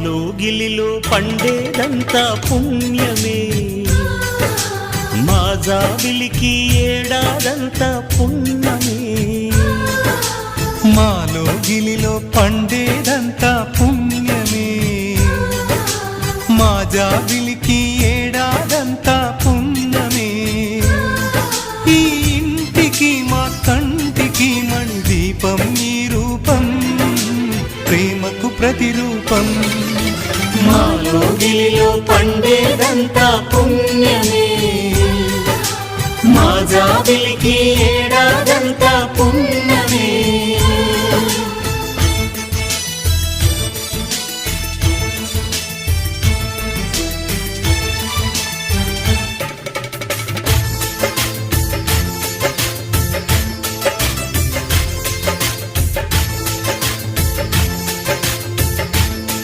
మాలోగిలిలో పండేదంతా పుణ్యమే, మా జాబిలికి ఏడాదంతా పుణ్యమే. మాలోగిలిలో పండేదంతా పుణ్యమే, మా జాబిలికి ఏడాదంతా పుణ్యమే. ఈ ఇంటికి మా కంటికి మణి దీపం ఈ రూపం, ప్రేమకు ప్రతిరూపం. మాలోగిలిలో పండేదంతా పుణ్యమే, మా జాబిలికి ఏడాదంతా పుణ్యమే.